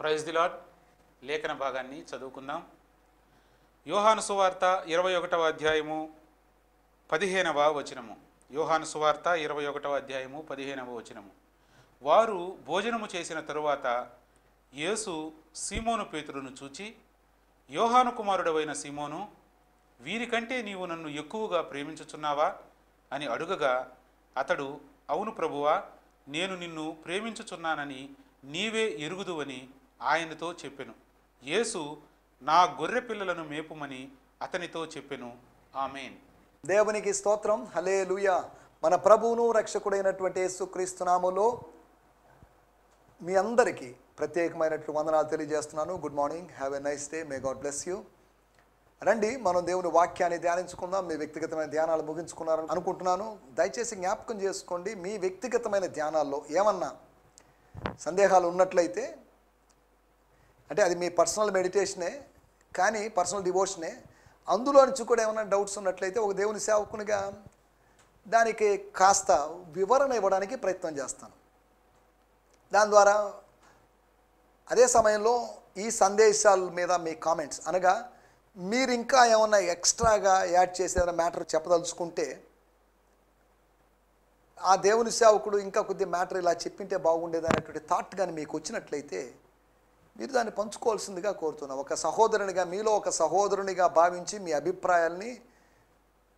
Praise the lord. లేఖన భాగాన్ని చదువుకుందాం. యోహాను సువార్త 21వ అధ్యాయము 15వ వచనము. యోహాను సువార్త 21వ అధ్యాయము 15వ వచనము. వారు భోజనము చేసిన తరువాత యేసు సీమోను పేతురును చూచి, యోహాను కుమారుడవైన సీమోను, వీరికంటే నీవు నన్ను ఎక్కువగా ప్రేమించుచున్నావా అని అడుగగా, అతడు, అవును ప్రభువా, నేను నిన్ను ప్రేమించుచున్నానని నీవే ఎరుగుదువని ఆయనతో చెప్పెను. యేసు, నా గొర్రె పిల్లలను మేపుమని అతనితో చెప్పెను. ఆమేన్. దేవునికి స్తోత్రం. హల్లెలూయా. మన ప్రభువును రక్షకుడైనటువంటి యేసుక్రీస్తు నామములో మీ అందరికీ ప్రత్యేకమైనటువంటి వందనాలు తెలియజేస్తున్నాను. Good morning, have a nice day, may God bless you. రండి, మనం దేవుని వాక్యాన్ని ధ్యానించుకుందాం. మీ వ్యక్తిగతమైన ధ్యానాలు ముగించుకున్నారని అనుకుంటున్నాను. దయచేసి జ్ఞాపకం చేసుకోండి, మీ వ్యక్తిగతమైన ధ్యానాల్లో ఏమన్నా సందేహాలు ఉన్నట్లయితే, అంటే అది మీ పర్సనల్ మెడిటేషనే, కానీ పర్సనల్ డివోషనే, అందులో నుంచి కూడా ఏమైనా డౌట్స్ ఉన్నట్లయితే ఒక దేవుని సేవకునిగా దానికి కాస్త వివరణ ఇవ్వడానికి ప్రయత్నం చేస్తాను. దాని ద్వారా అదే సమయంలో ఈ సందేశాల మీద మీ కామెంట్స్, అనగా మీరు ఇంకా ఏమన్నా ఎక్స్ట్రాగా యాడ్ చేసి ఏదైనా మ్యాటర్ చెప్పదలుచుకుంటే, ఆ దేవుని సేవకుడు ఇంకా కొద్ది మ్యాటర్ ఇలా చెప్పింటే బాగుండేది అనేటువంటి థాట్ కానీ మీకు వచ్చినట్లయితే మీరు దాన్ని పంచుకోవాల్సిందిగా కోరుతున్నాను. ఒక సహోదరునిగా, మీలో ఒక సహోదరునిగా భావించి మీ అభిప్రాయాల్ని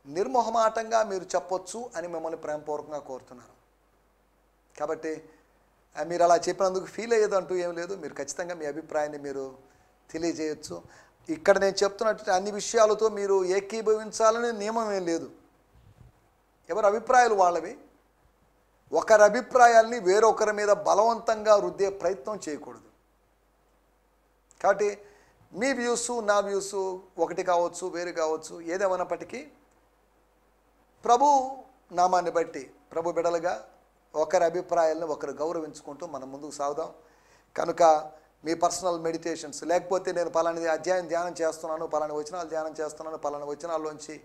నిర్మోహమాటంగా మీరు చెప్పొచ్చు అని మిమ్మల్ని ప్రేమపూర్వకంగా కోరుతున్నాను. కాబట్టి మీరు అలా చెప్పినందుకు ఫీల్ అయ్యేది అంటూ ఏం లేదు. మీరు ఖచ్చితంగా మీ అభిప్రాయాన్ని మీరు తెలియజేయచ్చు. ఇక్కడ నేను చెప్తున్నట్టు అన్ని విషయాలతో మీరు ఏకీభవించాలనే నియమం ఏం లేదు. ఎవరి అభిప్రాయాలు వాళ్ళవి. ఒకరి అభిప్రాయాల్ని వేరొకరి మీద బలవంతంగా రుద్దే ప్రయత్నం చేయకూడదు. కాబట్టి మీ వ్యూస్, నా వ్యూస్ ఒకటి కావచ్చు, వేరు కావచ్చు. ఏదేమైనప్పటికీ ప్రభు నామాన్ని బట్టి ప్రభు బిడలుగా ఒకరి అభిప్రాయాలను ఒకరు గౌరవించుకుంటూ మనం ముందుకు సాగుదాం. కనుక మీ పర్సనల్ మెడిటేషన్స్, లేకపోతే నేను పలాని అధ్యాయం ధ్యానం చేస్తున్నాను, పలాని వచనాలు ధ్యానం చేస్తున్నాను, పలాని వచనాల్లోంచి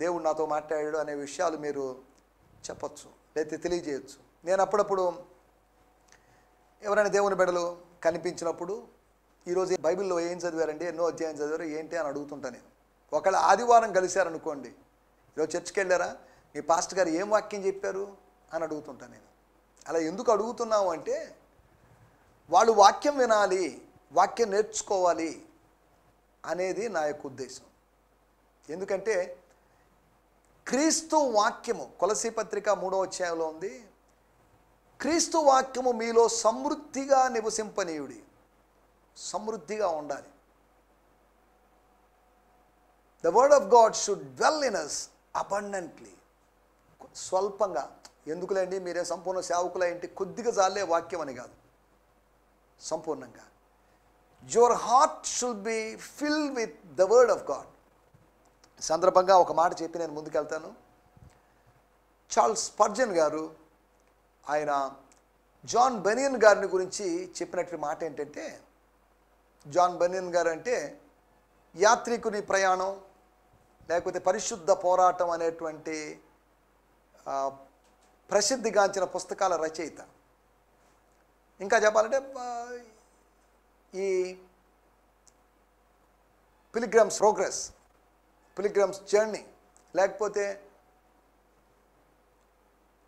దేవుడు నాతో మాట్లాడాడు అనే విషయాలు మీరు చెప్పచ్చు, లేకపోతే తెలియజేయచ్చు. నేను అప్పుడప్పుడు ఎవరైనా దేవుని బిడలు కనిపించినప్పుడు, ఈరోజు బైబిల్లో ఏం చదివారండి, ఎన్నో అధ్యాయం చదివారు ఏంటి అని అడుగుతుంటాను నేను. ఒకవేళ ఆదివారం కలిశారనుకోండి, ఈరోజు చర్చికి వెళ్ళారా, మీ పాస్టర్ గారు ఏం వాక్యం చెప్పారు అని అడుగుతుంటాను నేను. అలా ఎందుకు అడుగుతున్నాము అంటే, వాళ్ళు వాక్యం వినాలి, వాక్యం నేర్చుకోవాలి అనేది నా యొక్క ఉద్దేశం. ఎందుకంటే క్రీస్తు వాక్యము, కొలసీ పత్రిక 3వ అధ్యాయంలో ఉంది, క్రీస్తు వాక్యము మీలో సమృద్ధిగా నివసింపనీయుడి. సమృద్ధిగా ఉండాలి. The word of God should dwell in us abundantly. స్వల్పంగా ఎందుకులేండి, మీరే సంపూర్ణ సేవకుల ఏంటి, కొద్దిగా చాలే వాక్యం అని కాదు, సంపూర్ణంగా. Your heart should be filled with the word of God. సందర్భంగా ఒక మాట చెప్పి నేను ముందుకెళ్తాను. చార్ల్స్ స్పర్జన్ గారు, ఆయన జాన్ బెనియన్ గారిని గురించి చెప్పినటువంటి మాట ఏంటంటే, జాన్ బెనియన్ గారు అంటే యాత్రికుని ప్రయాణం, లేకపోతే పరిశుద్ధ పోరాటం అనేటువంటి ప్రసిద్ధిగాంచిన పుస్తకాల రచయిత. ఇంకా చెప్పాలంటే ఈ పిలిగ్రమ్స్ ప్రోగ్రెస్, పిలిగ్రమ్స్ జర్నీ, లేకపోతే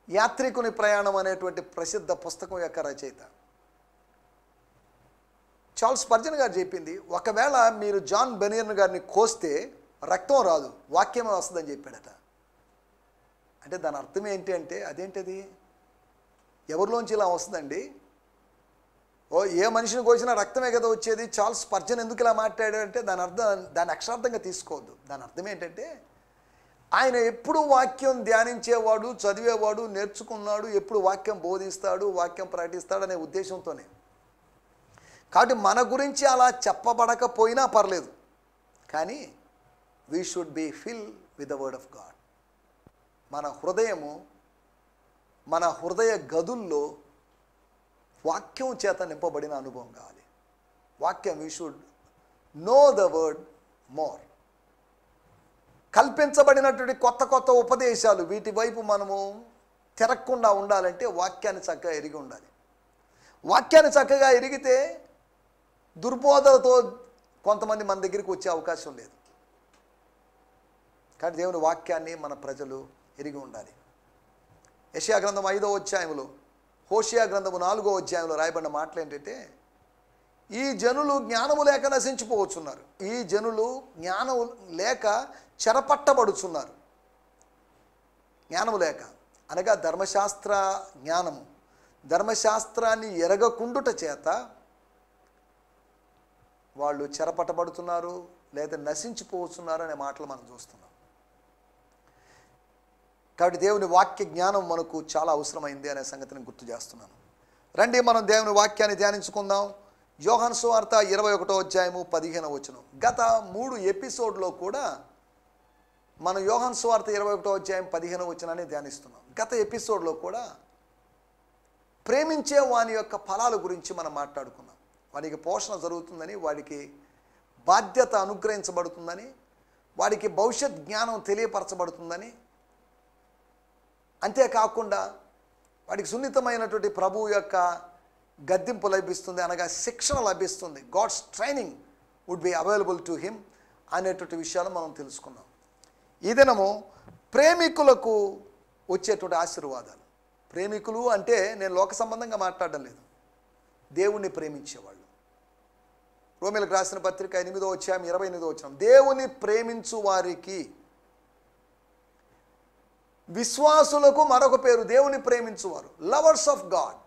యాత్రికుని ప్రయాణం అనేటువంటి ప్రసిద్ధ పుస్తకం యొక్క రచయిత. చార్ల్స్ స్పర్జన్ గారు చెప్పింది, ఒకవేళ మీరు జాన్ బెనియన్ గారిని కోస్తే రక్తం రాదు, వాక్యమే వస్తుందని చెప్పాడట. అంటే దాని అర్థం ఏంటి అంటే, అదేంటిది, ఎవరిలోంచి ఇలా వస్తుందండి? ఏ మనిషిని కోసినా రక్తమే కదా వచ్చేది. చార్ల్స్ స్పర్జన్ ఎందుకు ఇలా మాట్లాడాడంటే దాని అర్థం, దాన్ని అక్షరార్థంగా తీసుకోవద్దు. దాని అర్థం ఏంటంటే, ఆయన ఎప్పుడు వాక్యం ధ్యానించేవాడు, చదివేవాడు, నేర్చుకున్నాడు, ఎప్పుడు వాక్యం బోధిస్తాడు, వాక్యం ప్రకటిస్తాడు అనే ఉద్దేశంతోనే. కాబట్టి మన గురించి అలా చెప్పబడకపోయినా పర్లేదు, కానీ we should be fill with the word of God. మన హృదయము, మన హృదయ గదుల్లో వాక్యం చేత నింపబడిన అనుభవం కావాలి. వాక్యం, we should know the word more. కల్పించబడినటువంటి కొత్త కొత్త ఉపదేశాలు, వీటి వైపు మనము తిరగకుండా ఉండాలంటే వాక్యాన్ని చక్కగా ఎరిగి ఉండాలి. వాక్యాన్ని చక్కగా ఎరిగితే దుర్బోధలతో కొంతమంది మన దగ్గరికి వచ్చే అవకాశం లేదు. కానీ దేవుని వాక్యాన్ని మన ప్రజలు ఎరిగి ఉండాలి. యెషయా గ్రంథం 5వ అధ్యాయంలో, హోషేయ గ్రంథము 4వ అధ్యాయంలో రాయబడిన మాటలు ఏంటంటే, ఈ జనులు జ్ఞానము లేక నశించిపోవచ్చున్నారు, ఈ జనులు జ్ఞానము లేక చెరపట్టబడుచున్నారు. జ్ఞానము లేక అనగా ధర్మశాస్త్ర జ్ఞానము, ధర్మశాస్త్రాన్ని ఎరగకుండుట చేత వాళ్ళు చెరపట్టబడుతున్నారు లేదా నశించిపోతున్నారు అనే మాటలు మనం చూస్తున్నాం. కాబట్టి దేవుని వాక్య జ్ఞానం మనకు చాలా అవసరమైంది అనే సంగతిని గుర్తు చేస్తున్నాను. రండి మనం దేవుని వాక్యాన్ని ధ్యానించుకుందాం. యోహాను సువార్త 21వ అధ్యాయము 15వ వచనం. గత 3 ఎపిసోడ్లో కూడా మనం యోహాను సువార్త 21వ అధ్యాయం 15వ వచనాన్ని ధ్యానిస్తున్నాం. గత ఎపిసోడ్లో కూడా ప్రేమించే వాని యొక్క ఫలాల గురించి మనం మాట్లాడుకున్నాం. వాడికి పోషణ జరుగుతుందని, వాడికి బాధ్యత అనుగ్రహించబడుతుందని, వాడికి భవిష్యత్ జ్ఞానం తెలియపరచబడుతుందని, అంతేకాకుండా వాడికి సున్నితమైనటువంటి ప్రభువు యొక్క గద్దింపు లభిస్తుంది, అనగా శిక్షణ లభిస్తుంది. God's training would be available to him అనేటువంటి విషయాలు మనం తెలుసుకున్నాం. ఈ దినము ప్రేమికులకు వచ్చేటువంటి ఆశీర్వాదాలు. ప్రేమికులు అంటే నేను లోక సంబంధంగా మాట్లాడడం లేదు, దేవుణ్ణి ప్రేమించేవాళ్ళు. రోమీయులకు రాసిన పత్రిక 8వ అధ్యాయం 28వ వచనం, దేవుని ప్రేమించు వారికి, విశ్వాసులకు మరొక పేరు దేవుని ప్రేమించువారు, లవర్స్ ఆఫ్ గాడ్.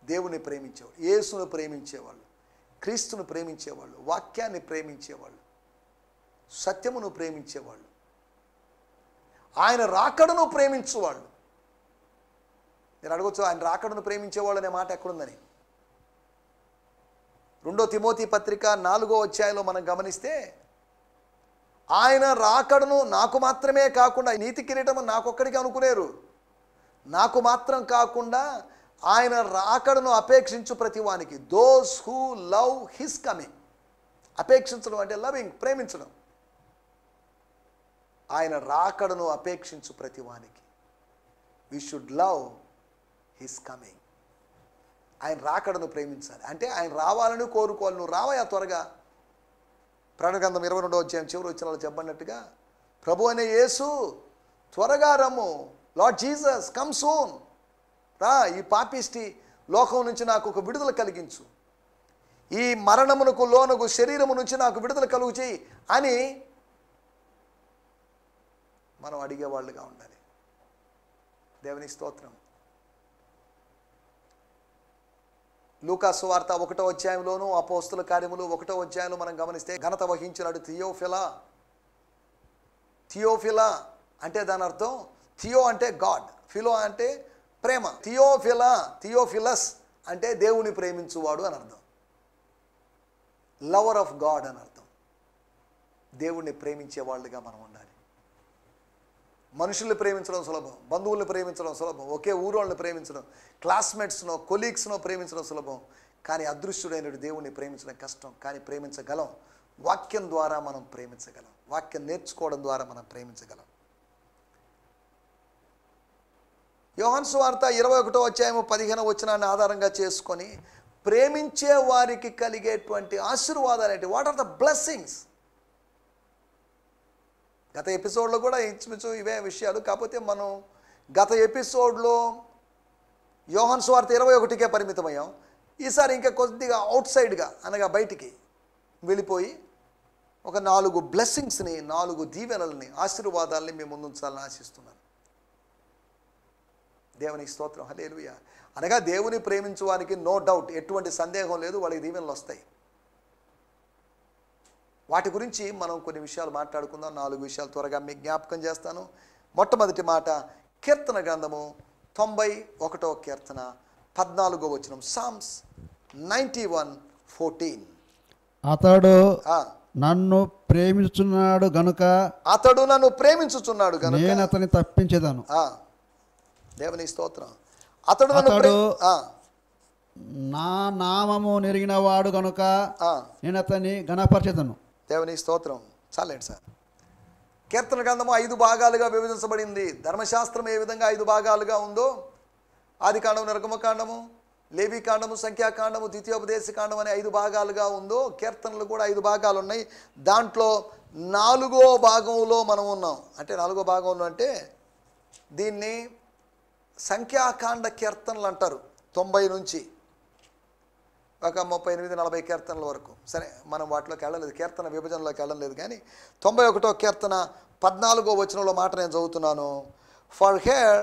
దేవుని ప్రేమించేవాళ్ళు, యేసును ప్రేమించేవాళ్ళు, క్రీస్తును ప్రేమించేవాళ్ళు, వాక్యాన్ని ప్రేమించేవాళ్ళు, సత్యమును ప్రేమించేవాళ్ళు, ఆయన రాకడను ప్రేమించువాళ్ళు. నేను అడగొచ్చు, ఆయన రాకడను ప్రేమించేవాళ్ళు అనే మాట ఎక్కడుందని. 2 తిమోతి పత్రిక 4వ అధ్యాయంలో మనం గమనిస్తే, ఆయన రాకడను నాకు మాత్రమే కాకుండా, నీతి కిరీటము నాకొక్కడికి అనుకునేరు, నాకు మాత్రం కాకుండా ఆయన రాకడను అపేక్షించు ప్రతి వానికి, those who love his coming. అపేక్షించడం అంటే లవింగ్, ప్రేమించడం. ఆయన రాకడను అపేక్షించు ప్రతి వానికి, we should love his coming. ఆయన రాకడను ప్రేమించాలి అంటే ఆయన రావాలని కోరుకోవాలి. నువ్వు రావయా త్వరగా. ప్రకటన గ్రంథం 22వ అధ్యాయం చివరి వచనాలు చెప్పబడినట్టుగా, ప్రభు అనే యేసు త్వరగా రమ్ము, లార్డ్ జీసస్ కమ్ సూన్, రా, ఈ పాపిష్టి లోకం నుంచి నాకు ఒక విడుదల కలిగించు, ఈ మరణమునకు లోనగు శరీరము నుంచి నాకు విడుదల కలుగు చేయి అని మనం అడిగేవాళ్ళుగా ఉండాలి. దేవుని స్తోత్రం. లూకా సువార్త 1వ అధ్యాయంలోను, అపోస్తుల కార్యములు 1వ అధ్యాయంలో మనం గమనిస్తే, ఘనత వహించినాడు థియోఫిలా అంటే దాని అర్థం, థియో అంటే గాడ్, ఫిలో అంటే ప్రేమ. థియోఫిలస్ అంటే దేవుని ప్రేమించువాడు అని అర్థం, లవర్ ఆఫ్ గాడ్ అని అర్థం. దేవుణ్ణి ప్రేమించే వాళ్ళుగా మనం ఉండాలి. మనుషుల్ని ప్రేమించడం సులభం, బంధువుల్ని ప్రేమించడం సులభం, ఒకే ఊరోళ్ళని ప్రేమించడం, క్లాస్మేట్స్నో కొలీగ్స్నో ప్రేమించడం సులభం. కానీ అదృశ్యుడైన దేవుణ్ణి ప్రేమించడం కష్టం. కానీ ప్రేమించగలం. వాక్యం ద్వారా మనం ప్రేమించగలం, వాక్యం నేర్చుకోవడం ద్వారా మనం ప్రేమించగలం. యోహాను సువార్త 21వ అధ్యాయం 15వ వచనాన్ని ఆధారంగా చేసుకొని ప్రేమించే వారికి కలిగేటువంటి ఆశీర్వాదాలు ఏంటి? What are the blessings? గత ఎపిసోడ్లో కూడా ఇంచుమించు ఇవే విషయాలు. కాకపోతే మనం గత ఎపిసోడ్లో యోహాను సువార్త 21కే పరిమితమయ్యాం. ఈసారి ఇంకా కొద్దిగా అవుట్ సైడ్గా, అనగా బయటికి వెళ్ళిపోయి ఒక 4 బ్లెస్సింగ్స్ని, 4 దీవెనల్ని, ఆశీర్వాదాలని మేము ముందుంచాలని ఆశిస్తున్నాను. దేవునికి స్తోత్రం, హల్లెలూయా. అనగా దేవుని ప్రేమించు వారికి నో డౌట్, ఎటువంటి సందేహం లేదు, వాళ్ళకి దీవెనలు వస్తాయి. వాటి గురించి మనం కొన్ని విషయాలు మాట్లాడుకుందాం. 4 విషయాలు త్వరగా మీకు జ్ఞాపకం చేస్తాను. మొట్టమొదటి మాట, కీర్తన గ్రంథము 91వ కీర్తన 14వ వచనం, సామ్స్ 91:14. అతడు నన్ను ప్రేమించుచున్నాడు గనుక, అతడు నన్ను ప్రేమించుచున్నాడు గనుక నేను అతన్ని తప్పించేదాను. దేవుని స్తోత్రం. అతడు నా నామము నెరిగిన వాడు గనుక నేను అతన్ని ఘనపరచెదను. దేవుని స్తోత్రం. చాలండి సార్. కీర్తన గ్రంథము 5 భాగాలుగా విభజించబడింది. ధర్మశాస్త్రం ఏ విధంగా 5 భాగాలుగా ఉందో, ఆదికాండము, నిర్గమకాండము, లేవి కాండము, సంఖ్యాకాండము, ద్వితీయోపదేశ కాండం అనే 5 భాగాలుగా ఉందో, కీర్తనలు కూడా 5 భాగాలు ఉన్నాయి. దాంట్లో 4వ భాగంలో మనం ఉన్నాం. అంటే 4వ భాగంలో అంటే దీన్ని సంఖ్యాకాండ కీర్తనలు అంటారు. 90 నుంచి ఒక 38-40 కీర్తనల వరకు. సరే, మనం వాటిలోకి వెళ్ళలేదు, కీర్తన విభజనలోకి వెళ్ళలేదు. కానీ 91వ కీర్తన 14వ వచనంలో మాట నేను చదువుతున్నాను. For here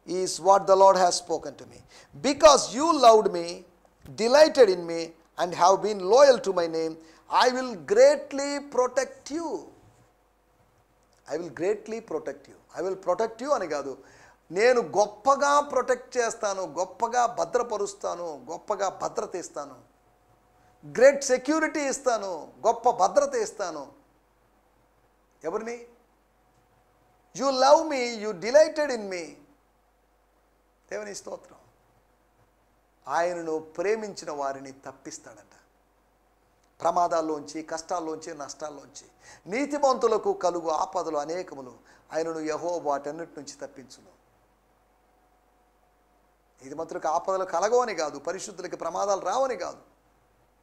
is what the Lord has spoken to me, because you loved me, delighted in me, and have been loyal to my name, I will greatly protect you. I will greatly protect you. I will protect you అని కాదు, నేను గొప్పగా protect చేస్తాను, గొప్పగా భద్రపరుస్తాను, గొప్పగా భద్రత ఇస్తాను, great security ఇస్తాను, గొప్ప భద్రత ఇస్తాను. ఎవరిని? You love me, you delighted in మీ. దేవుని స్తోత్రం. ఆయనను ప్రేమించిన వారిని తప్పిస్తాడంట, ప్రమాదాల్లోంచి, కష్టాల్లోంచి, నష్టాల్లోంచి. నీతిమంతులకు కలుగు ఆపదలు అనేకములు, ఆయనను యెహోవా వాటన్నిటి నుంచి తప్పించును. నీతిమంతులకు ఆపదలు కలగవని కాదు, పరిశుద్ధులకి ప్రమాదాలు రావని కాదు,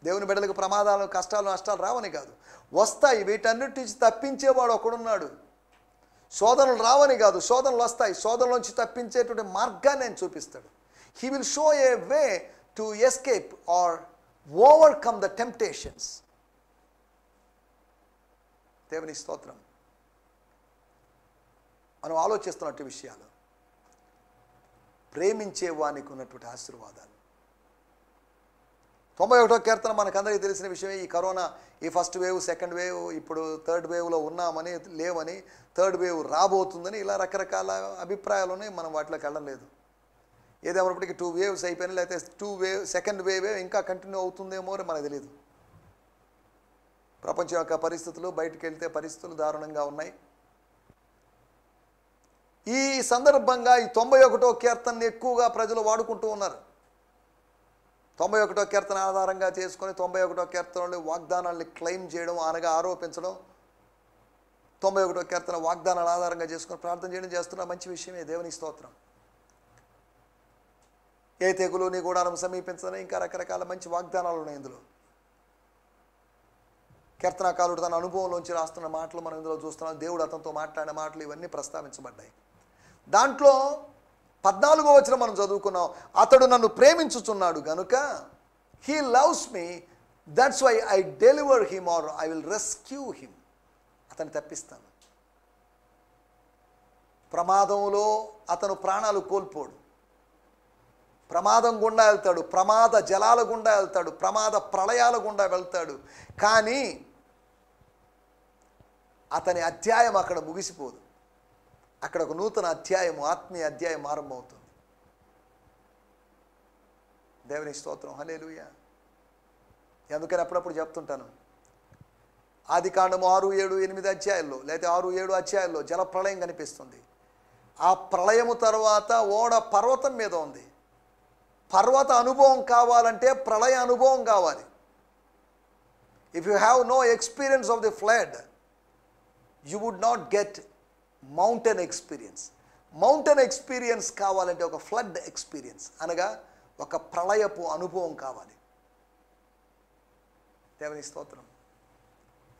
దేవుని బిడ్డలకు ప్రమాదాలు, కష్టాలు, నష్టాలు రావని కాదు, వస్తాయి. వీటన్నిటి నుంచి తప్పించేవాడు ఒకడున్నాడు. శోధనలు రావని కాదు, శోధనలు వస్తాయి. శోధనల నుంచి తప్పించేటువంటి మార్గాన్ని ఆయన చూపిస్తాడు. He will show a way to escape or overcome the temptations. దేవుని స్తోత్రం. మనం ఆలోచిస్తున్నట్టు విషయాలు, ప్రేమించే వానికి ఉన్నటువంటి ఆశీర్వాదాలు. 91వ కీర్తన మనకందరికీ తెలిసిన విషయమే. ఈ కరోనా, ఈ ఫస్ట్ వేవ్, సెకండ్ వేవ్, ఇప్పుడు థర్డ్ వేవ్లో ఉన్నామని, లేవని, థర్డ్ వేవ్ రాబోతుందని, ఇలా రకరకాల అభిప్రాయాలు ఉన్నాయి. మనం వాటిలోకి వెళ్ళడం లేదు. ఏదేమైనప్పటికీ 2 వేవ్స్ అయిపోయినాయి, లేకపోతే సెకండ్ వేవే ఇంకా కంటిన్యూ అవుతుందేమో అని మనకు తెలియదు. ప్రపంచం యొక్క పరిస్థితులు, బయటకు వెళ్తే పరిస్థితులు దారుణంగా ఉన్నాయి. ఈ సందర్భంగా ఈ 91వ కీర్తనని ఎక్కువగా ప్రజలు వాడుకుంటూ ఉన్నారు. 91వ కీర్తన ఆధారంగా చేసుకొని 91వ కీర్తనలో వాగ్దానాల్ని క్లెయిమ్ చేయడం, అనగా ఆరోపించడం, 91వ కీర్తన వాగ్దానాల ఆధారంగా చేసుకొని ప్రార్థన చేయడం చేస్తున్న మంచి విషయమే. దేవుని స్తోత్రం. ఏ తెగులు నీ గుడారం సమీపించదని, ఇంకా రకరకాల మంచి వాగ్దానాలు ఉన్నాయి ఇందులో. కీర్తనాకారుడు తన అనుభవంలోంచి రాస్తున్న మాటలు మనం ఇందులో చూస్తున్నాం. దేవుడు అతనితో మాట్లాడిన మాటలు ఇవన్నీ ప్రస్తావించబడ్డాయి. దాంట్లో 14వ వచనం మనం చదువుకున్నాం. అతడు నన్ను ప్రేమించుచున్నాడు గనుక, he loves me, that's why I deliver him or I will rescue him. అతన్ని తప్పిస్తాను. ప్రమాదంలో అతను ప్రాణాలు కోల్పోడు. ప్రమాదం గుండా వెళ్తాడు, ప్రమాద జలాల గుండా వెళ్తాడు, ప్రమాద ప్రళయాల గుండా వెళ్తాడు. కానీ అతని అధ్యాయం అక్కడ ముగిసిపోదు. అక్కడ ఒక నూతన అధ్యాయము, ఆత్మీయ అధ్యాయం ఆరంభమవుతుంది. దేవుని స్తోత్రం. హల్లెలూయా. అందుకని అప్పుడప్పుడు చెప్తుంటాను, ఆదికాండము 6, 7, 8 అధ్యాయాల్లో, లేదా 6, 7 అధ్యాయాల్లో జల ప్రళయం కనిపిస్తుంది. ఆ ప్రళయము తర్వాత ఓడ పర్వతం మీద ఉంది. పర్వత అనుభవం కావాలంటే ప్రళయ అనుభవం కావాలి. If you have no experience of the flood, you would not get mountain experience. Mountain experience కావాలంటే ఒక ఫ్లడ్ ఎక్స్పీరియన్స్, అనగా ఒక ప్రళయపు అనుభవం కావాలి. దేవుని స్తోత్రం.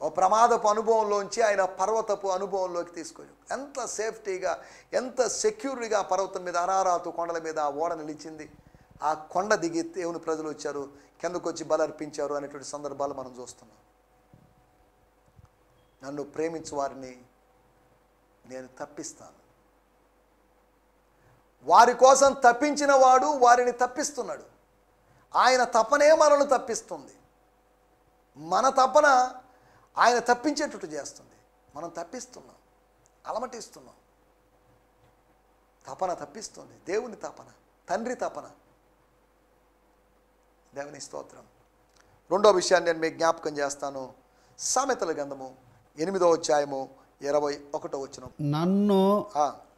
ఓ ప్రమాదపు అనుభవంలోంచి ఆయన పర్వతపు అనుభవంలోకి తీసుకొని, ఎంత సేఫ్టీగా, ఎంత సెక్యూర్గా పర్వతం మీద, అరారాతు కొండల మీద ఆ ఓడ నిలిచింది. ఆ కొండ దిగి దేవుని ప్రజలు వచ్చారు, కిందకు వచ్చి బలర్పించారు అనేటువంటి సందర్భాలు మనం చూస్తున్నాం. నన్ను ప్రేమించు వారిని నేను తప్పిస్తాను. వారి కోసం తప్పించిన వాడు వారిని తప్పిస్తున్నాడు. ఆయన తపనే మనల్ని తప్పిస్తుంది. మన తపన ఆయన తప్పించేటట్టు చేస్తుంది. మనం తప్పిస్తున్నాం, అలమటిస్తున్నాం. తపన తప్పిస్తుంది. దేవుని తపన, తండ్రి తపన. దేవుని స్తోత్రం. రెండో విషయాన్ని నేను మీకు జ్ఞాపకం చేస్తాను. సామెతల గ్రంథము 8వ అధ్యాయము 21వ వచనం. నన్ను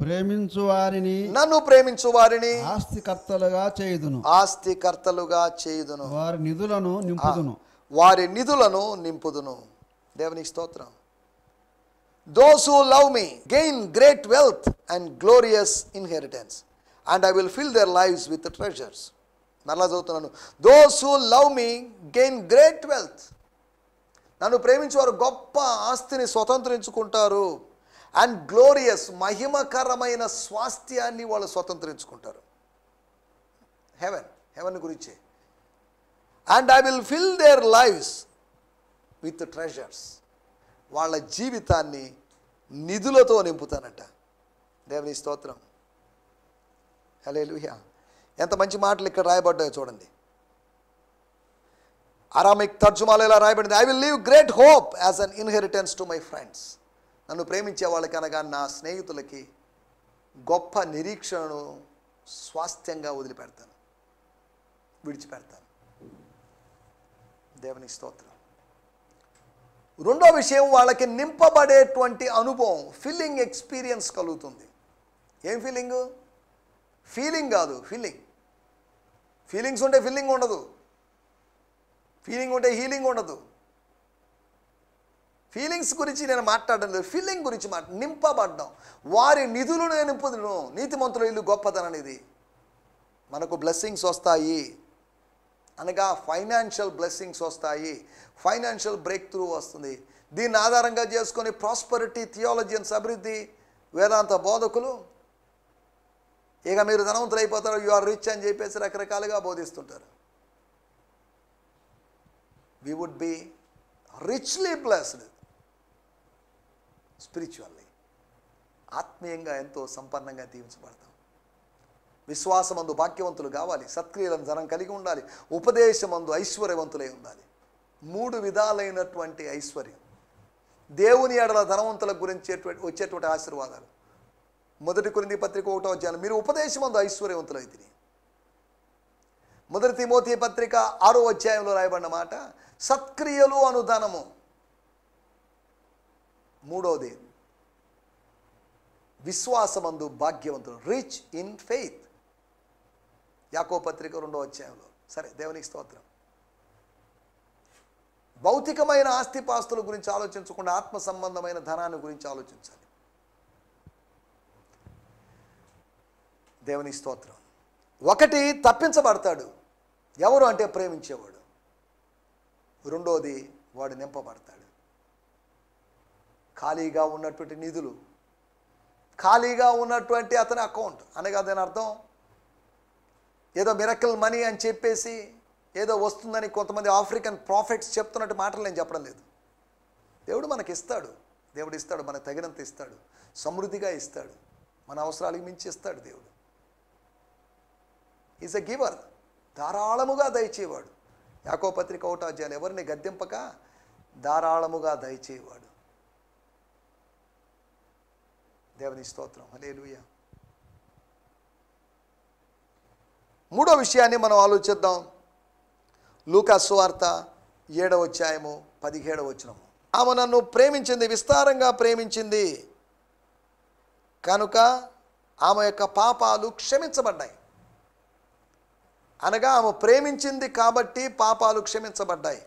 ప్రేమించు వారిని ఆస్తికర్తలుగా చేయుదును, వారి నిధులను నింపుదును. దేవునికి స్తోత్రం. Those who love me gain great wealth and glorious inheritance, and I will fill their lives with treasures. మరలా చదువుతున్నాను. Those who love me gain great wealth. నన్ను ప్రేమించేవారు గొప్ప ఆస్తిని స్వతంత్రించుకుంటారు. అండ్ గ్లోరియస్, మహిమకరమైన స్వాస్థ్యాన్ని వాళ్ళు స్వతంత్రించుకుంటారు. హెవెన్ గురించే. And I will fill there lives with treasures. వాళ్ళ జీవితాన్ని నిధులతో నింపుతానట. దేవుని స్తోత్రం. హల్లెలూయా. ఎంత మంచి మాటలు ఇక్కడ రాయబడ్డాయో చూడండి. అరామిక్ తర్జుమాలో ఇలా రాయబడింది, I will leave great hope as an inheritance to my friends. నన్ను ప్రేమించే వాళ్ళకి అనగా నా స్నేహితులకి గొప్ప నిరీక్షణను స్వాస్థ్యంగా విడిచిపెడతాను. దేవునికి స్తోత్రం. రెండో విషయం, వాళ్ళకి నింపబడేటువంటి అనుభవం, ఫిల్లింగ్ ఎక్స్పీరియన్స్ కలుగుతుంది. ఏం ఫీలింగు? ఫీలింగ్ కాదు, ఫీలింగ్స్ ఉంటే ఫీలింగ్ ఉండదు, ఫీలింగ్ ఉంటే హీలింగ్ ఉండదు. ఫీలింగ్స్ గురించి నేను మాట్లాడడం లేదు, ఫీలింగ్ గురించి నింపబడ్డం. వారి నిధులను నింపుదును, నీతిమంతుల ఇల్లు గొప్పదనం. ఇది మనకు బ్లెస్సింగ్స్ వస్తాయి అనగా ఫైనాన్షియల్ బ్లెస్సింగ్స్ వస్తాయి, ఫైనాన్షియల్ బ్రేక్ త్రూ వస్తుంది. దీన్ని ఆధారంగా చేసుకొని ప్రాస్పరిటీ థియాలజియన్స్, అభివృద్ధి వేదాంత బోధకులు ఇక మీరు ధనవంతులు అయిపోతారు, యు ఆర్ రిచ్ అని చెప్పేసి రకరకాలుగా బోధిస్తుంటారు. We would be richly blessed spiritually. ఆత్మీయంగా ఎంతో సంపన్నంగా దీవించబడతాం. విశ్వాసమందు భాగ్యవంతులు కావాలి, సత్క్రియలను ధనం కలిగి ఉండాలి, ఉపదేశమందు ఐశ్వర్యవంతులై ఉండాలి. 3 విధాలైనటువంటి ఐశ్వర్యం దేవుని ఎడల ధనవంతుల గురించి వచ్చేటువంటి ఆశీర్వాదాలు. 1 కొరింథీ పత్రిక 1వ అధ్యాయం, మీరు ఉపదేశమందు ఐశ్వర్యవంతులైతిరి. 1 తిమోతి పత్రిక 6వ అధ్యాయంలో రాయబడిన మాట, సత్క్రియలు అను ధనము. 3వది విశ్వాసమందు భాగ్యవంతులు, రిచ్ ఇన్ ఫెయిత్. యాకోబు పత్రిక 2వ అధ్యాయంలో. సరే, దేవునికి స్తోత్రం. భౌతికమైన ఆస్తిపాస్తుల గురించి ఆలోచించకుండా ఆత్మ సంబంధమైన ధనాన్ని గురించి ఆలోచించాలి. దేవునికి స్తోత్రం. ఒకటి తప్పించబడతాడు, ఎవరు అంటే ప్రేమించేవాడు. రెండోది వాడు నింపబడతాడు. ఖాళీగా ఉన్నటువంటి నిధులు, ఖాళీగా ఉన్నటువంటి అతని అకౌంట్ అనగా దాని అర్థం ఏదో మిరకల్ మనీ అని చెప్పేసి ఏదో వస్తుందని కొంతమంది ఆఫ్రికన్ ప్రాఫిట్స్ చెప్తున్నట్టు మాటలు నేను చెప్పడం లేదు. దేవుడు మనకి ఇస్తాడు, దేవుడు ఇస్తాడు, మనకు తగినంత ఇస్తాడు, సమృద్ధిగా ఇస్తాడు, మన అవసరాలకు మించి ఇస్తాడు. దేవుడు ఈజ్ ఎ గివర్, ధారాళముగా దయచేవాడు. యాకోబు పత్రిక 1వ అధ్యాయం, ఎవరిని గద్దెంపక ధారాళముగా దయచేవాడు. దేవుని స్తోత్రం. హల్లెలూయా. 3వ విషయాన్ని మనం ఆలోచిద్దాం. లూకా సువార్త 7వ అధ్యాయము 17వ వచనం. ఆమె నన్ను ప్రేమించింది, విస్తారంగా ప్రేమించింది కనుక ఆమె యొక్క పాపాలు క్షమించబడ్డాయి. అనగా ఆమె ప్రేమించింది కాబట్టి పాపాలు క్షమించబడ్డాయి.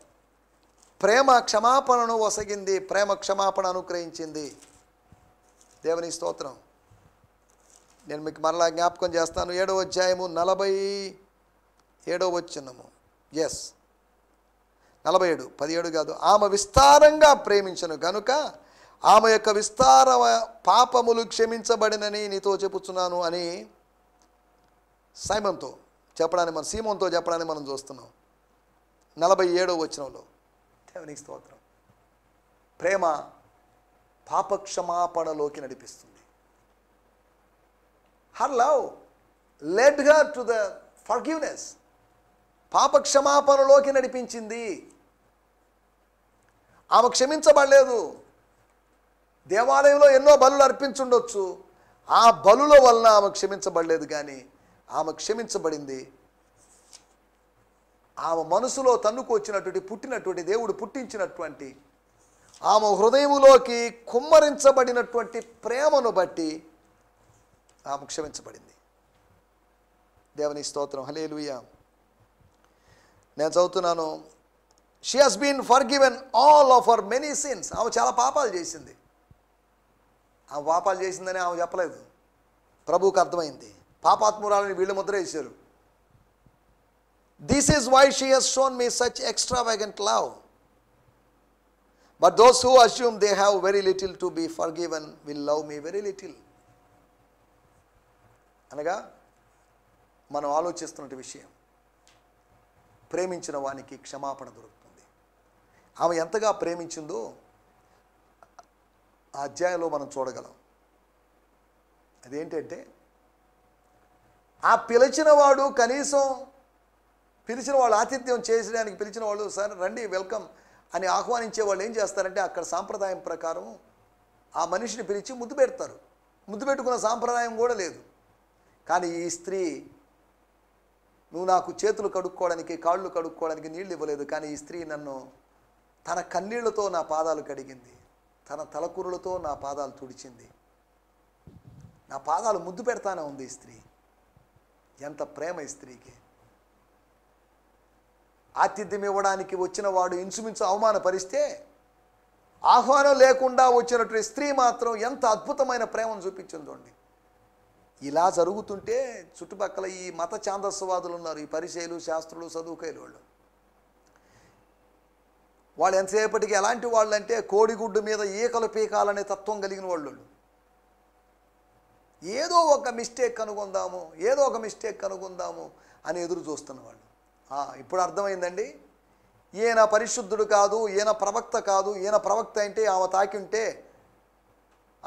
ప్రేమ క్షమాపణను వసగింది, ప్రేమ క్షమాపణ అనుగ్రహించింది. దేవుని స్తోత్రం. నేను మీకు మరలా జ్ఞాపకం చేస్తాను. 7వ అధ్యాయము 47వ వచనము. 47, 17 కాదు. ఆమె విస్తారంగా ప్రేమించను కనుక ఆమె యొక్క విస్తార పాపములు క్షమించబడినని నీతో చెప్పుచున్నాను అని సీమోన్తో చెప్పడానికి మనం చూస్తున్నాం. 47వ వచనంలో. దేవునికి స్తోత్రం. ప్రేమ పాపక్షమాపణలోకి నడిపిస్తుంది. Her love led her to the forgiveness. పాపక్షమాపణలోకి నడిపించింది. ఆమె క్షమించబడలేదు. దేవాలయంలో ఎన్నో బలులు అర్పించుండొచ్చు, ఆ బలుల వలన ఆమె క్షమించబడలేదు. కానీ ఆమె క్షమించబడింది. ఆమె మనసులో తన్నుకు పుట్టినటువంటి దేవుడు పుట్టించినటువంటి ఆమె హృదయములోకి కుమ్మరించబడినటువంటి ప్రేమను బట్టి ఆమె క్షమించబడింది. దేవుని స్తోత్రం. హల్లెలూయా. నేను చదువుతున్నాను. She has been forgiven all of her many sins. ఆమె చాలా పాపాలు చేసింది. ఆమె పాపాలు చేసిందని ఆమె చెప్పలేదు. ప్రభువుకు అర్థమైంది. పాపాత్మురాలని వీళ్ళు ముద్ర వేశారు. This is why she has shown me such extravagant love. But those who assume they have very little to be forgiven will love me very little. అనగా మనం ఆలోచిస్తున్న విషయం, ప్రేమించిన వానికి క్షమాపణ దొరుకుతుంది. ఆమె ఎంతగా ప్రేమించిందో ఆ అధ్యాయంలో మనం చూడగలం. అదేంటంటే ఆ పిలిచిన వాడు కనీసం పిలిచిన వాళ్ళు ఆతిథ్యం చేసడానికి పిలిచిన వాళ్ళు సార్ రండి వెల్కమ్ అని ఆహ్వానించే వాళ్ళు ఏం చేస్తారంటే అక్కడ సాంప్రదాయం ప్రకారం ఆ మనిషిని పిలిచి ముద్దు పెడతారు. ముద్దు పెట్టుకున్న సాంప్రదాయం కూడా లేదు. కానీ ఈ స్త్రీ, నువ్వు నాకు చేతులు కడుక్కోవడానికి కాళ్ళు కడుక్కోవడానికి నీళ్ళు ఇవ్వలేదు, కానీ ఈ స్త్రీ నన్ను తన కన్నీళ్లతో నా పాదాలు కడిగింది, తన తలకూరులతో నా పాదాలు తుడిచింది, నా పాదాలు ముద్దు పెడతానే ఉంది ఈ స్త్రీ. ఎంత ప్రేమ ఈ స్త్రీకి! ఆతిథ్యం ఇవ్వడానికి వచ్చిన వాడు ఇంచుమించు అవమానపరిస్తే ఆహ్వానం లేకుండా వచ్చినటువంటి స్త్రీ మాత్రం ఎంత అద్భుతమైన ప్రేమను చూపించిందండి. ఇలా జరుగుతుంటే చుట్టుపక్కల ఈ మత ఛాందస్వాదులు ఉన్నారు, ఈ పరిచయులు, శాస్త్రులు, చదువుకైలు వాళ్ళు ఎంతసేపటికి ఎలాంటి వాళ్ళు అంటే కోడిగుడ్డు మీద ఈకలు పీకాలనే తత్వం కలిగిన వాళ్ళు. ఏదో ఒక మిస్టేక్ కనుగొందాము అని ఎదురు చూస్తున్న వాళ్ళు. ఇప్పుడు అర్థమైందండి, ఈయన పరిశుద్ధుడు కాదు, ఈయన ప్రవక్త కాదు. ఈయన ప్రవక్త అంటే ఆమె తాకి ఉంటే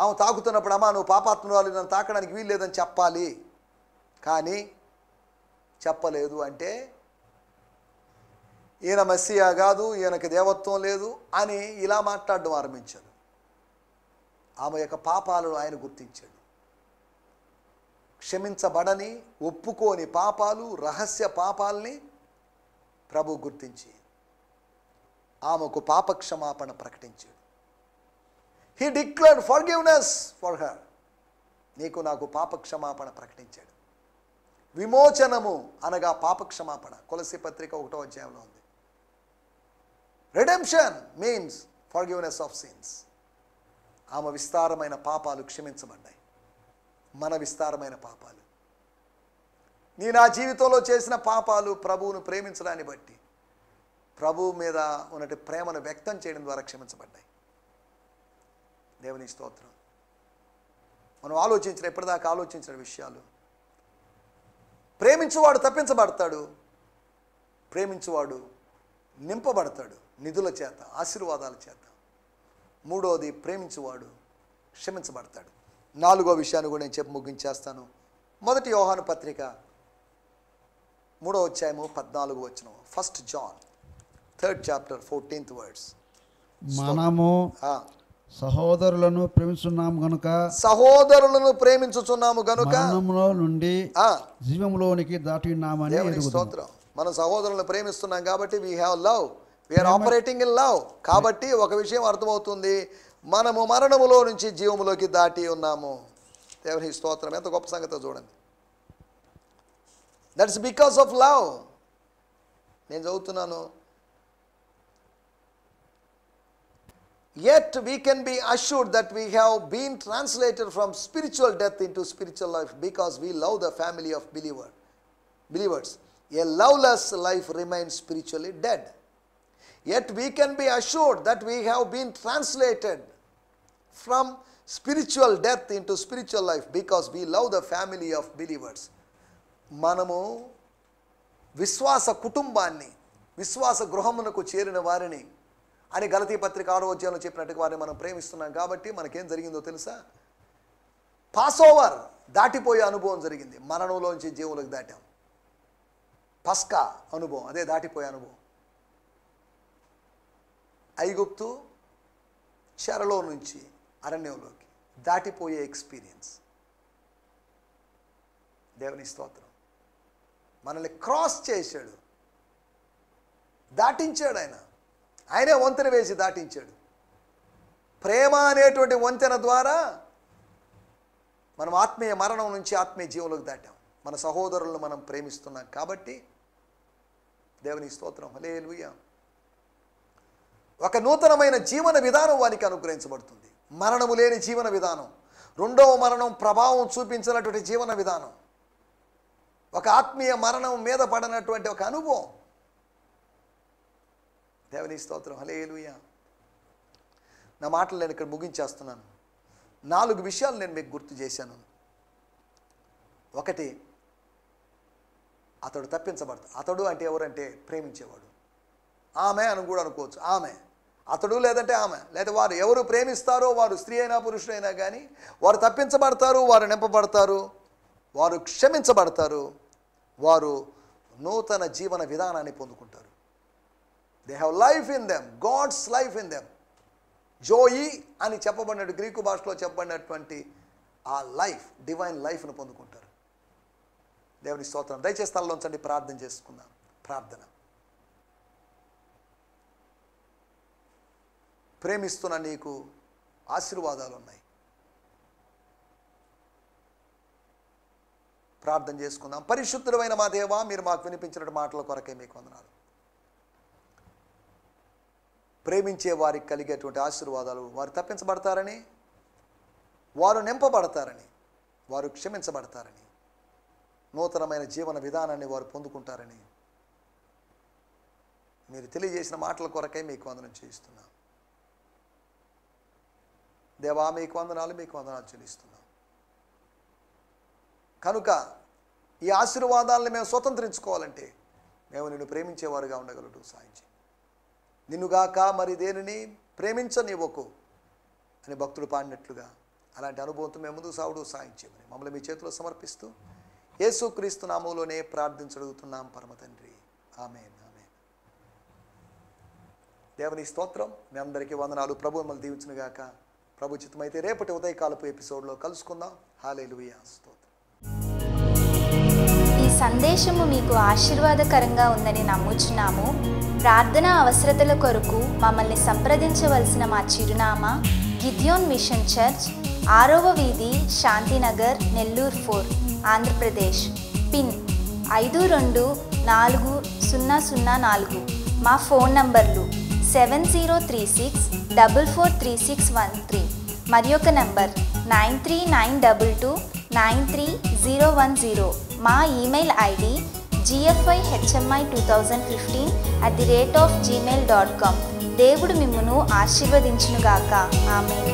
ఆమె తాకుతున్నప్పుడు అమ్మా నువ్వు పాపాత్మురాలు, నన్ను తాకడానికి వీలు లేదని చెప్పాలి, కానీ చెప్పలేదు. అంటే ఈయన మెస్సియా కాదు, ఈయనకి దేవత్వం లేదు అని ఇలా మాట్లాడడం ఆరంభించాడు. ఆమె యొక్క పాపాలను ఆయన గుర్తించాడు. క్షమించబడని ఒప్పుకోని పాపాలు, రహస్య పాపాలని ప్రభు గుర్తించి ఆమెకు పాపక్షమాపణ ప్రకటించాడు. He declared forgiveness for her. నీకు నాకు పాపక్షమాపణ ప్రకటించాడు. విమోచనము అనగా పాపక్షమాపణ. కొలస్సీ పత్రిక 1వ అధ్యాయంలో ఉంది. Redemption means forgiveness of since. ఆమె విస్తారమైన పాపాలు క్షమించబడ్డాయి, మన విస్తారమైన పాపాలు. నీ నా జీవితంలో చేసిన పాపాలు ప్రభువును ప్రేమించడాన్ని బట్టి, ప్రభువు మీద ఉన్నటి ప్రేమను వ్యక్తం చేయడం ద్వారా క్షమించబడ్డాయి. దేవుని స్తోత్రం. మనం ఇప్పటిదాకా ఆలోచించిన విషయాలు, ప్రేమించువాడు తప్పించబడతాడు, ప్రేమించువాడు నింపబడతాడు నిధుల చేత, ఆశీర్వాదాల చేత. మూడోది, ప్రేమించువాడు క్షమించబడతాడు. 4వ విషయాన్ని కూడా నేను చెప్పి ముగించేస్తాను. 1 యోహాను పత్రిక 3వ అధ్యాయము 14వ వచనం. 1 John 3rd chapter 14th words. మనము సహోదరులను ప్రేమించుచున్నాము గనుక మరణములో నుండి జీవములోనికి దాటి ఉన్నామని స్తోత్రం. మనం సహోదరులను ప్రేమిస్తున్నాం కాబట్టి we have love, we are operating in love. కాబట్టి ఒక విషయం అర్థమవుతుంది, మనము మరణములో నుంచి జీవములోకి దాటి ఉన్నాము. దేవుని స్తోత్రం. ఎంత గొప్ప సంగతో చూడండి. That's because of love. నేను చదువుతున్నాను. Yet we can be assured that we have been translated from spiritual death into spiritual life because we love the family of believers. A loveless life remains spiritually dead. Yet we can be assured that we have been translated from spiritual death into spiritual life because we love the family of believers. మనము విశ్వాస కుటుంబాన్ని, విశ్వాస గృహమునకు చేరిన వారిని అని గలతీ పత్రిక 6వ అధ్యాయంలో చెప్పినట్టుగా వారిని మనం ప్రేమిస్తున్నాం. కాబట్టి మనకేం జరిగిందో తెలుసా? పాస్ ఓవర్, దాటిపోయే అనుభవం జరిగింది. మరణంలోంచి జీవులకు దాటాం. పస్కా అనుభవం, అదే దాటిపోయే అనుభవం. ఐగుప్తు చెరలో నుంచి అరణ్యంలోకి దాటిపోయే ఎక్స్పీరియన్స్. దేవుని స్తోత్రం. మనల్ని క్రాస్ చేశాడు, దాటించాడు. ఆయనే వంతెన వేసి దాటించాడు. ప్రేమ అనేటువంటి వంతెన ద్వారా మనం ఆత్మీయ మరణం నుంచి ఆత్మీయ జీవులకు దాటాం. మన సహోదరులను మనం ప్రేమిస్తున్నాం కాబట్టి దేవుని స్తోత్రం. హల్లెలూయా. ఒక నూతనమైన జీవన విధానం వానికి అనుగ్రహించబడుతుంది. మరణము లేని జీవన విధానం, రెండవ మరణం ప్రభావం చూపించినటువంటి జీవన విధానం. ఒక ఆత్మీయ మరణం మీద పడినటువంటి ఒక అనుభవం. దేవుని స్తోత్రం. హల్లెలూయా. నా మాటలు నేను ఇక్కడ ముగించేస్తున్నాను. 4 విషయాలు నేను మీకు గుర్తు చేశాను. ఒకటి, అతడు తప్పించబడతాడు. అతడు అంటే ఎవరంటే ప్రేమించేవాడు. ఆమె అని కూడా అనుకోవచ్చు. ఆమె, అతడు లేదంటే ఆమె, లేదా వారు ఎవరు ప్రేమిస్తారో వారు స్త్రీ అయినా పురుషుడైనా కానీ వారు తప్పించబడతారు, వారు నింపబడతారు, వారు క్షమించబడతారు, వారు నూతన జీవన విధానాన్ని పొందుకుంటారు. They have life in them, God's life in them. జోయి అని చెప్పబడినట్టు గ్రీకు భాషలో చెప్పబడినటువంటి ఆ లైఫ్, డివైన్ లైఫ్ను పొందుకుంటారు. దేవుని స్తోత్రం. దయచేసి తలలోంచండి, ప్రార్థన చేసుకుందాం. ప్రార్థన. ప్రేమిస్తున్న నీకు ఆశీర్వాదాలు ఉన్నాయి. ప్రార్థన చేసుకుందాం. పరిశుద్ధుడైన మా దేవా, మీరు మాకు వినిపించిన మాటల కొరకే మీకు వందనాలు. ప్రేమించే వారికి కలిగేటువంటి ఆశీర్వాదాలు, వారు తప్పించబడతారని, వారు నింపబడతారని, వారు క్షమించబడతారని, నూతనమైన జీవన విధానాన్ని వారు పొందుకుంటారని మీరు తెలియజేసిన మాటల కొరకై మీకు వందనం చేయిస్తున్నాం. దేవా, మీకు వందనాలు చెల్లిస్తున్నాం. కనుక ఈ ఆశీర్వాదాలను మేము స్వతంత్రించుకోవాలంటే మేము నిన్ను ప్రేమించేవారుగా ఉండగలడు సాయం చేయి. నిన్నుగాక మరి దేనిని ప్రేమించనివ్వకు అని భక్తుడు పాడినట్లుగా అలాంటి అనుభవంతో మేము ముందుకు సాగుడు సాయం చేయమని మమ్మల్ని మీ చేతిలో సమర్పిస్తూ యేసుక్రీస్తు నామములోనే ప్రార్థించడుగుతున్నాం పరమ తండ్రి. ఆమేన్. ఆమేన్. దేవుని స్తోత్రం. మీ అందరికీ వందనాలు. ప్రభు మిమ్మల్ని దీవించునుగాక. ప్రభు చిత్తమైతే రేపటి ఉదయకాలపు ఎపిసోడ్లో కలుసుకుందాం. హల్లెలూయా. స్తోత్రం. ఈ సందేశము మీకు ఆశీర్వాదకరంగా ఉందని నమ్ముచున్నాము. ప్రార్థనా అవసరతల కొరకు మమ్మల్ని సంప్రదించవలసిన మా చిరునామా గిద్యోన్ మిషన్ చర్చ్, 6వ వీధి, శాంతినగర్, నెల్లూరు 4, ఆంధ్రప్రదేశ్. పిన్ 524004. మా ఫోన్ నంబర్లు 7036443613 మరి ఒక నంబర్ 9392293010. మా ఈమెయిల్ ఐడి gfihmi2015@gmail.com. దేవుడు మిమ్మును ఆశీర్వదించునుగాక. ఆమేన్.